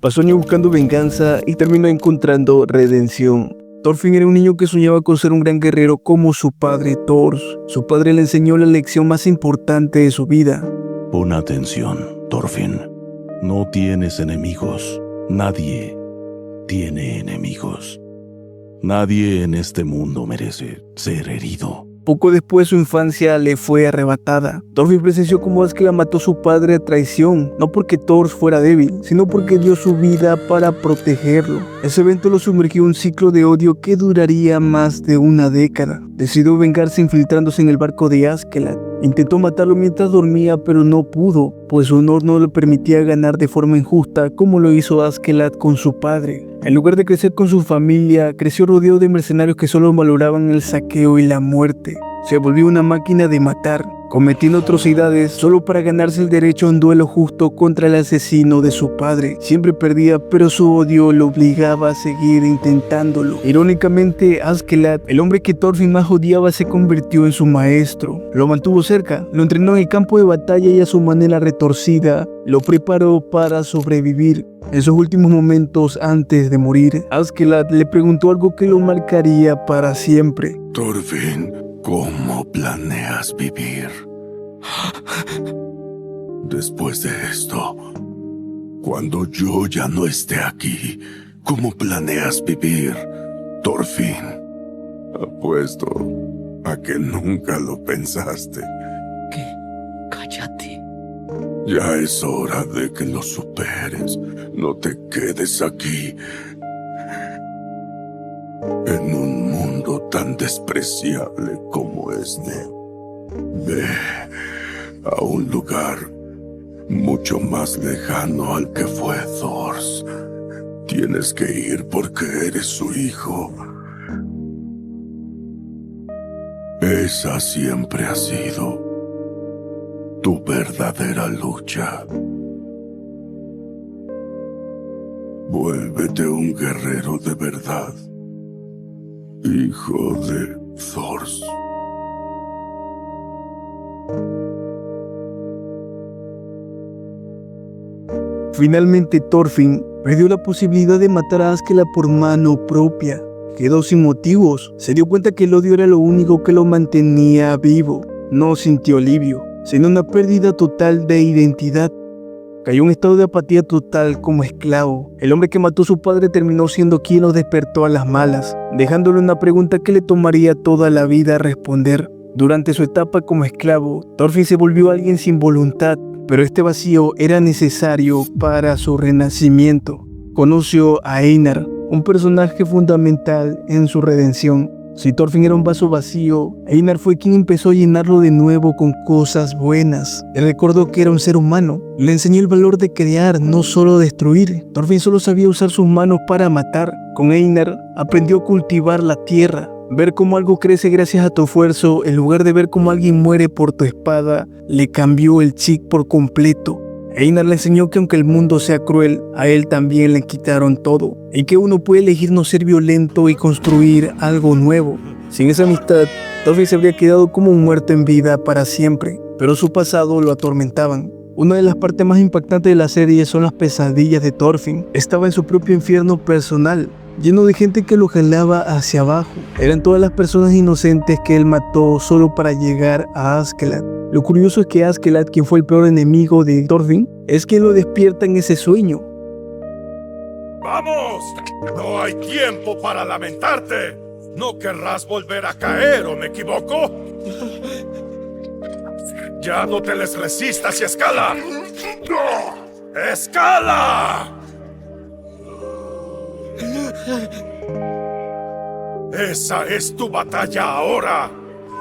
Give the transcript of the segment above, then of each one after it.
Pasó años buscando venganza y terminó encontrando redención. Thorfinn era un niño que soñaba con ser un gran guerrero como su padre Thor. Su padre le enseñó la lección más importante de su vida. Pon atención, Thorfinn. No tienes enemigos. Nadie tiene enemigos. Nadie en este mundo merece ser herido. Poco después su infancia le fue arrebatada. Thorfinn presenció cómo Askeladd mató a su padre a traición, no porque Thor fuera débil, sino porque dio su vida para protegerlo. Ese evento lo sumergió en un ciclo de odio que duraría más de una década. Decidió vengarse infiltrándose en el barco de Askeladd. Intentó matarlo mientras dormía, pero no pudo, pues su honor no le permitía ganar de forma injusta como lo hizo Askeladd con su padre. En lugar de crecer con su familia, creció rodeado de mercenarios que solo valoraban el saqueo y la muerte. Se volvió una máquina de matar, cometiendo atrocidades solo para ganarse el derecho a un duelo justo contra el asesino de su padre. Siempre perdía, pero su odio lo obligaba a seguir intentándolo. Irónicamente, Askeladd, el hombre que Thorfinn más odiaba, se convirtió en su maestro. Lo mantuvo cerca, lo entrenó en el campo de batalla y a su manera retorcida lo preparó para sobrevivir. En sus últimos momentos antes de morir, Askeladd le preguntó algo que lo marcaría para siempre. Thorfinn, ¿cómo planeas vivir? Después de esto, cuando yo ya no esté aquí, ¿cómo planeas vivir, Thorfinn? Apuesto a que nunca lo pensaste. ¿Qué? Cállate. Ya es hora de que lo superes. No te quedes aquí, en un mundo tan despreciable como este. Ve a un lugar mucho más lejano al que fue Thor. Tienes que ir porque eres su hijo. Esa siempre ha sido tu verdadera lucha. Vuélvete un guerrero de verdad, hijo de Thor. Finalmente Thorfinn perdió la posibilidad de matar a Askeladd por mano propia. Quedó sin motivos. Se dio cuenta que el odio era lo único que lo mantenía vivo. No sintió alivio, sino una pérdida total de identidad. Cayó en un estado de apatía total como esclavo. El hombre que mató a su padre terminó siendo quien lo despertó a las malas, dejándole una pregunta que le tomaría toda la vida responder. Durante su etapa como esclavo, Thorfinn se volvió alguien sin voluntad, pero este vacío era necesario para su renacimiento. Conoció a Einar, un personaje fundamental en su redención. Si Thorfinn era un vaso vacío, Einar fue quien empezó a llenarlo de nuevo con cosas buenas. Le recordó que era un ser humano. Le enseñó el valor de crear, no solo destruir. Thorfinn solo sabía usar sus manos para matar. Con Einar aprendió a cultivar la tierra. Ver cómo algo crece gracias a tu esfuerzo, en lugar de ver cómo alguien muere por tu espada, le cambió el chip por completo. Einar le enseñó que aunque el mundo sea cruel, a él también le quitaron todo, y que uno puede elegir no ser violento y construir algo nuevo. Sin esa amistad, Thorfinn se habría quedado como un muerto en vida para siempre, pero su pasado lo atormentaban. Una de las partes más impactantes de la serie son las pesadillas de Thorfinn. Estaba en su propio infierno personal, lleno de gente que lo jalaba hacia abajo. Eran todas las personas inocentes que él mató solo para llegar a Askeladd. Lo curioso es que Askeladd, quien fue el peor enemigo de Thorfinn, es quien lo despierta en ese sueño. ¡Vamos! No hay tiempo para lamentarte. No querrás volver a caer, ¿o me equivoco? Ya no te les resistas y escala. ¡Escala! Esa es tu batalla ahora.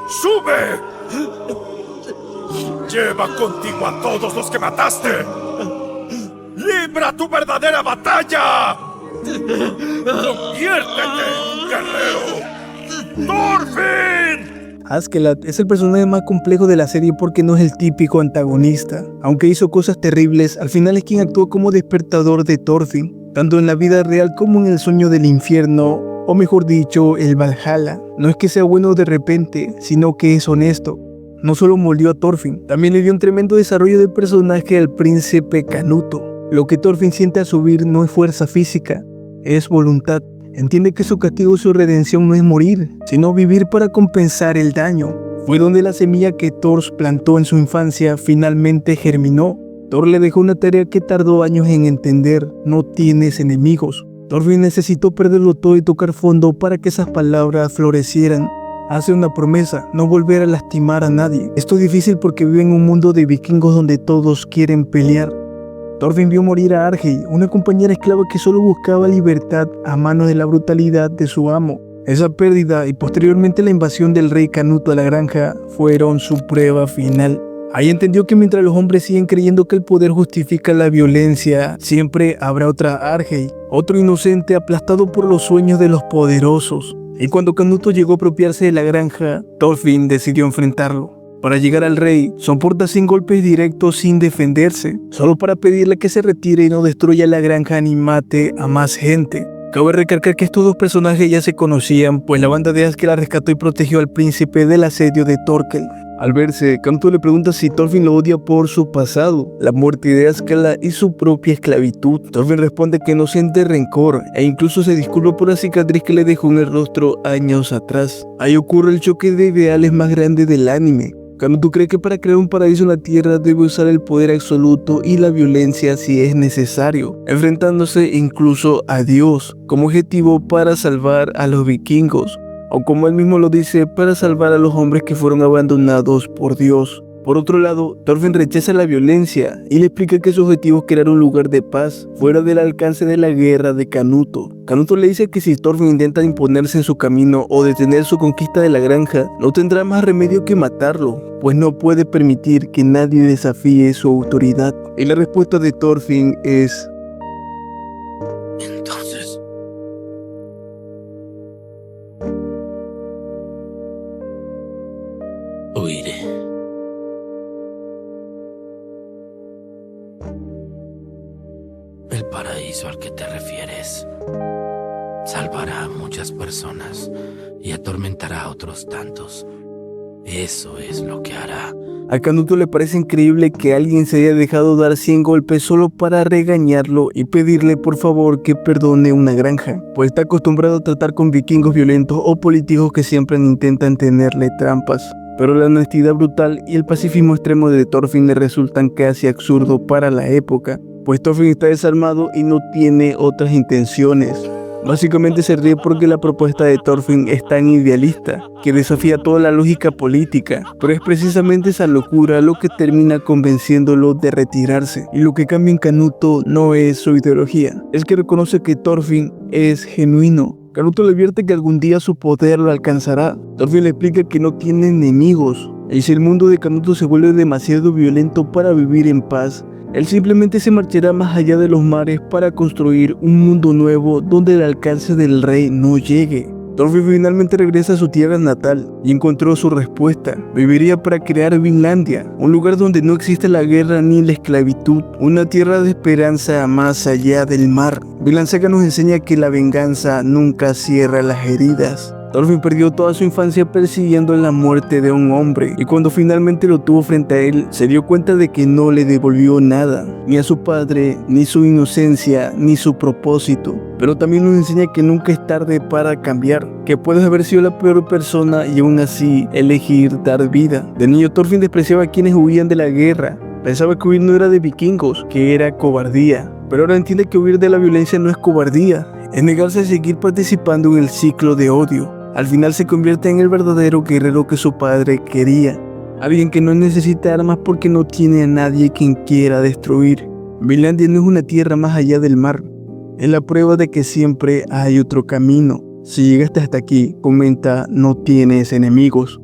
¡Sube! Lleva contigo a todos los que mataste. ¡Libra tu verdadera batalla! ¡Conviértete, guerrero! ¡Thorfinn! Askeladd es el personaje más complejo de la serie porque no es el típico antagonista. Aunque hizo cosas terribles, al final es quien actuó como despertador de Thorfinn, tanto en la vida real como en el sueño del infierno, o mejor dicho, el Valhalla. No es que sea bueno de repente, sino que es honesto. No solo molió a Thorfinn, también le dio un tremendo desarrollo de personaje al príncipe Canuto. Lo que Thorfinn siente al subir no es fuerza física, es voluntad. Entiende que su castigo y su redención no es morir, sino vivir para compensar el daño. Fue donde la semilla que Thor plantó en su infancia finalmente germinó. Thor le dejó una tarea que tardó años en entender: no tienes enemigos. Thorfinn necesitó perderlo todo y tocar fondo para que esas palabras florecieran. Hace una promesa: no volver a lastimar a nadie. Esto es difícil porque vive en un mundo de vikingos donde todos quieren pelear. Thorfinn vio morir a Argei, una compañera esclava que solo buscaba libertad a manos de la brutalidad de su amo. Esa pérdida y posteriormente la invasión del rey Canuto a la granja fueron su prueba final. Ahí entendió que mientras los hombres siguen creyendo que el poder justifica la violencia, siempre habrá otra Argei, otro inocente aplastado por los sueños de los poderosos. Y cuando Canuto llegó a apropiarse de la granja, Thorfinn decidió enfrentarlo. Para llegar al rey, soporta 100 golpes directos sin defenderse, solo para pedirle que se retire y no destruya la granja ni mate a más gente. Cabe recalcar que estos dos personajes ya se conocían, pues la banda de Askeladd rescató y protegió al príncipe del asedio de Thorkel. Al verse, Canuto le pregunta si Thorfinn lo odia por su pasado, la muerte de Askeladd y su propia esclavitud. Thorfinn responde que no siente rencor e incluso se disculpa por la cicatriz que le dejó en el rostro años atrás. Ahí ocurre el choque de ideales más grande del anime. Canuto cree que para crear un paraíso en la tierra debe usar el poder absoluto y la violencia si es necesario, enfrentándose incluso a Dios como objetivo para salvar a los vikingos, o como él mismo lo dice, para salvar a los hombres que fueron abandonados por Dios. Por otro lado, Thorfinn rechaza la violencia y le explica que su objetivo es crear un lugar de paz, fuera del alcance de la guerra de Canuto. Canuto le dice que si Thorfinn intenta imponerse en su camino o detener su conquista de la granja, no tendrá más remedio que matarlo, pues no puede permitir que nadie desafíe su autoridad. Y la respuesta de Thorfinn es: Entonces, huiré. El paraíso al que te refieres salvará a muchas personas y atormentará a otros tantos. Eso es lo que hará. A Canuto le parece increíble que alguien se haya dejado dar 100 golpes solo para regañarlo y pedirle por favor que perdone una granja, pues está acostumbrado a tratar con vikingos violentos o políticos que siempre intentan tenerle trampas. Pero la honestidad brutal y el pacifismo extremo de Thorfinn le resultan casi absurdos para la época, pues Thorfinn está desarmado y no tiene otras intenciones. Básicamente se ríe porque la propuesta de Thorfinn es tan idealista que desafía toda la lógica política, pero es precisamente esa locura lo que termina convenciéndolo de retirarse. Y lo que cambia en Canuto no es su ideología, es que reconoce que Thorfinn es genuino. Canuto le advierte que algún día su poder lo alcanzará. Thorfinn le explica que no tiene enemigos, y si el mundo de Canuto se vuelve demasiado violento para vivir en paz, él simplemente se marchará más allá de los mares para construir un mundo nuevo donde el alcance del rey no llegue. Thorfinn finalmente regresa a su tierra natal y encontró su respuesta. Viviría para crear Vinlandia, un lugar donde no existe la guerra ni la esclavitud, una tierra de esperanza más allá del mar. Vinland Saga nos enseña que la venganza nunca cierra las heridas. Thorfinn perdió toda su infancia persiguiendo la muerte de un hombre, y cuando finalmente lo tuvo frente a él, se dio cuenta de que no le devolvió nada, ni a su padre, ni su inocencia, ni su propósito. Pero también nos enseña que nunca es tarde para cambiar, que puedes haber sido la peor persona y aún así elegir dar vida. De niño Thorfinn despreciaba a quienes huían de la guerra, pensaba que huir no era de vikingos, que era cobardía. Pero ahora entiende que huir de la violencia no es cobardía, es negarse a seguir participando en el ciclo de odio. Al final se convierte en el verdadero guerrero que su padre quería, alguien que no necesita armas porque no tiene a nadie quien quiera destruir. Vinlandia no es una tierra más allá del mar, es la prueba de que siempre hay otro camino. Si llegaste hasta aquí, comenta: no tienes enemigos.